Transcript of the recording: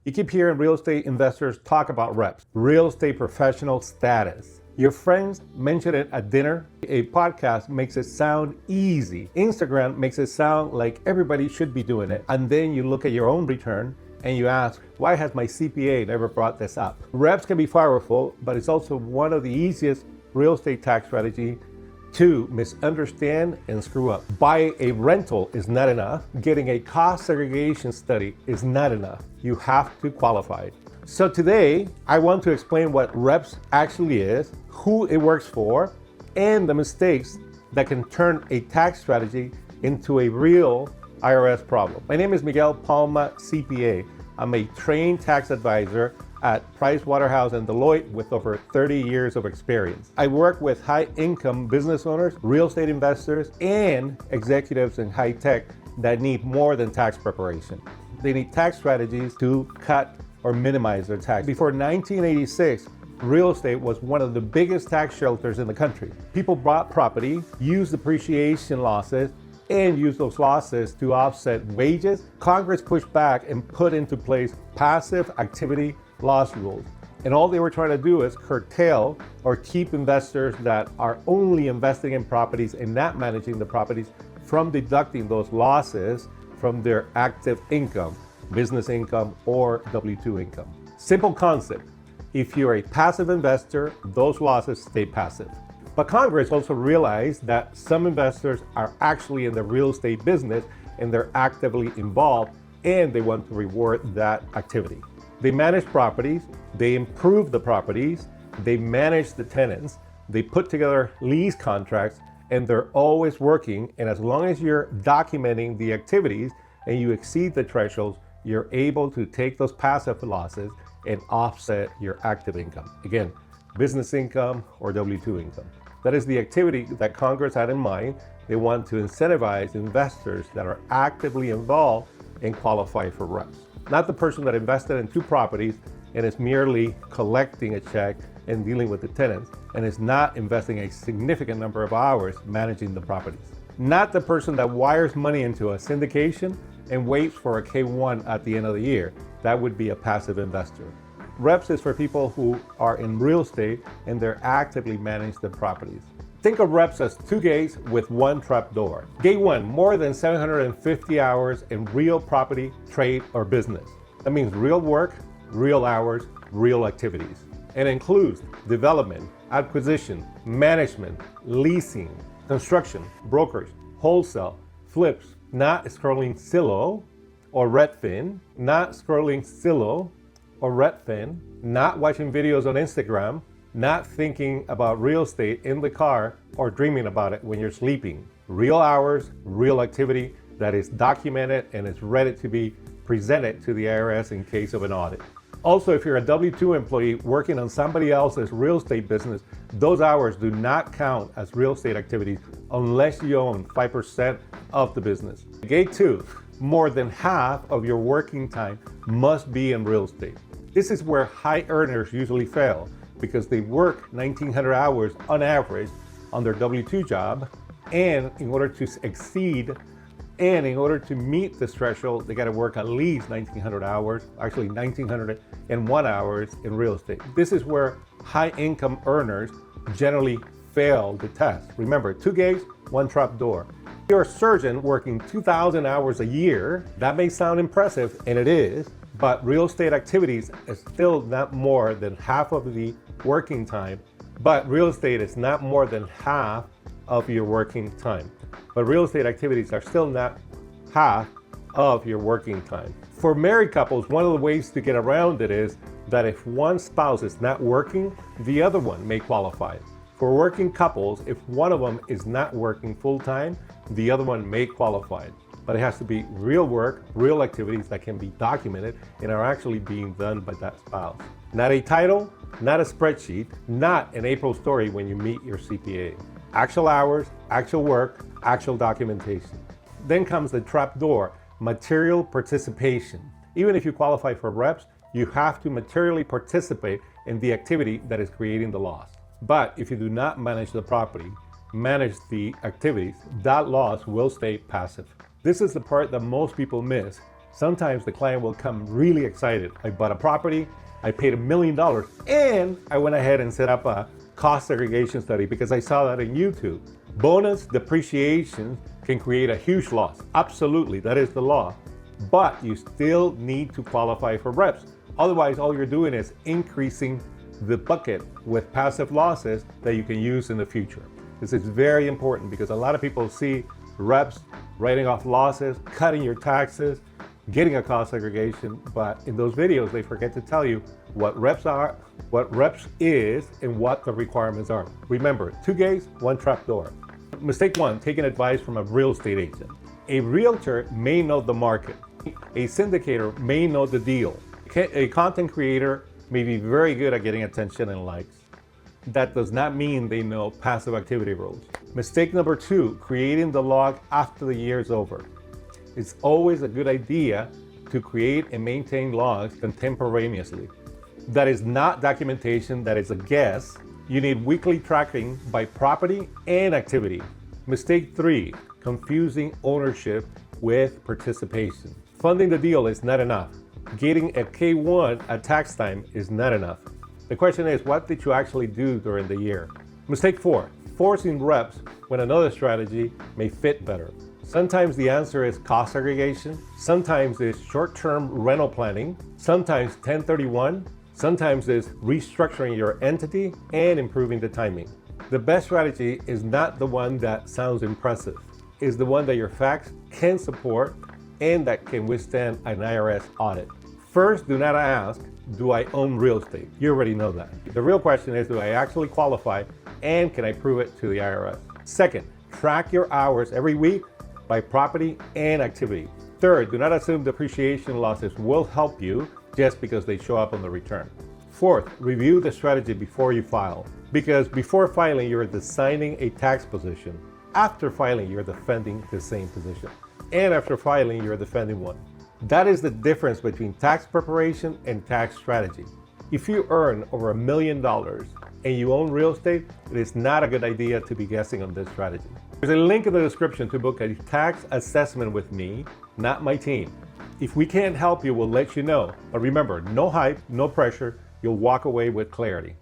You keep hearing real estate investors talk about reps, real estate professional status. Your friends mention it at dinner. A podcast makes it sound easy. Instagram makes it sound like everybody should be doing it. And then you look at your own return and you ask, why has my CPA never brought this up? Reps can be powerful, but it's also one of the easiest real estate tax strategy to misunderstand and screw up. Buying a rental is not enough. Getting a cost segregation study is not enough. You have to qualify. So today, I want to explain what reps actually is, who it works for, and the mistakes that can turn a tax strategy into a real IRS problem. My name is Miguel Palma, CPA. I'm a trained tax advisor at Pricewaterhouse and Deloitte with over 30 years of experience. I work with high-income business owners, real estate investors, and executives in high tech that need more than tax preparation. They need tax strategies to cut or minimize their tax. Before 1986, real estate was one of the biggest tax shelters in the country. People bought property, used depreciation losses, and used those losses to offset wages. Congress pushed back and put into place passive activity loss rules. And all they were trying to do is curtail or keep investors that are only investing in properties and not managing the properties from deducting those losses from their active income, business income, or W-2 income. Simple concept. If you're a passive investor, those losses stay passive. But Congress also realized that some investors are actually in the real estate business and they're actively involved and they want to reward that activity. They manage properties, they improve the properties, they manage the tenants, they put together lease contracts, and they're always working. And as long as you're documenting the activities and you exceed the thresholds, you're able to take those passive losses and offset your active income. Again, business income or W-2 income. That is the activity that Congress had in mind. They want to incentivize investors that are actively involved and qualify for reps. Not the person that invested in 2 properties and is merely collecting a check and dealing with the tenants and is not investing a significant number of hours managing the properties. Not the person that wires money into a syndication and waits for a K-1 at the end of the year. That would be a passive investor. Reps is for people who are in real estate and they're actively manage the properties. Think of reps as 2 gates with 1 trap door. Gate 1, more than 750 hours in real property, trade, or business. That means real work, real hours, real activities. It includes development, acquisition, management, leasing, construction, brokerage, wholesale, flips, not scrolling Zillow or Redfin, not scrolling Zillow or Redfin, not watching videos on Instagram, not thinking about real estate in the car or dreaming about it when you're sleeping. Real hours, real activity that is documented and is ready to be presented to the IRS in case of an audit. Also, if you're a W-2 employee working on somebody else's real estate business, those hours do not count as real estate activities unless you own 5% of the business. Gate 2, more than half of your working time must be in real estate. This is where high earners usually fail because they work 1,900 hours on average on their W-2 job, and in order to exceed and in order to meet this threshold, they got to work at least 1,900 hours, actually 1,901 hours in real estate. This is where high income earners generally fail the test. Remember, 2 gates, 1 trap door. If you're a surgeon working 2,000 hours a year, that may sound impressive, and it is, but real estate activities is still not more than half of the working time. But real estate is not more than half of your working time. But real estate activities are still not half of your working time. For married couples, one of the ways to get around it is that if one spouse is not working, the other one may qualify. For working couples, if one of them is not working full-time, the other one may qualify. But it has to be real work, real activities that can be documented and are actually being done by that spouse. Not a title, not a spreadsheet, not an April story when you meet your CPA. Actual hours, actual work, actual documentation. Then comes the trap door, material participation. Even if you qualify for reps, you have to materially participate in the activity that is creating the loss. But if you do not manage the property, manage the activities, that loss will stay passive. This is the part that most people miss. Sometimes the client will come really excited. I bought a property, I paid $1 million, and I went ahead and set up a cost segregation study because I saw that on YouTube. Bonus depreciation can create a huge loss. Absolutely, that is the law. But you still need to qualify for reps. Otherwise, all you're doing is increasing the bucket with passive losses that you can use in the future. This is very important because a lot of people see reps writing off losses, cutting your taxes, getting a cost segregation, but in those videos, they forget to tell you what reps are, what reps is, and what the requirements are. Remember, 2 gates, 1 trap door. Mistake 1, taking advice from a real estate agent. A realtor may know the market. A syndicator may know the deal. A content creator may be very good at getting attention and likes. That does not mean they know passive activity rules. Mistake number 2, creating the log after the year is over. It's always a good idea to create and maintain logs contemporaneously. That is not documentation, that is a guess. You need weekly tracking by property and activity. Mistake 3, confusing ownership with participation. Funding the deal is not enough. Getting a K1 at tax time is not enough. The question is, what did you actually do during the year? Mistake 4, forcing reps when another strategy may fit better. Sometimes the answer is cost segregation, sometimes it's short-term rental planning, sometimes 1031, sometimes it's restructuring your entity and improving the timing. The best strategy is not the one that sounds impressive, it's the one that your facts can support and that can withstand an IRS audit. First, do not ask, do I own real estate? You already know that. The real question is, do I actually qualify and can I prove it to the IRS? Second, track your hours every week by property and activity. Third, do not assume depreciation losses will help you just because they show up on the return. Fourth, review the strategy before you file, because before filing, you're designing a tax position. After filing, you're defending the same position. And after filing, you're defending one. That is the difference between tax preparation and tax strategy. If you earn over $1 million and you own real estate, it is not a good idea to be guessing on this strategy. There's a link in the description to book a tax assessment with me, not my team. If we can't help you, we'll let you know. But remember, no hype, no pressure. You'll walk away with clarity.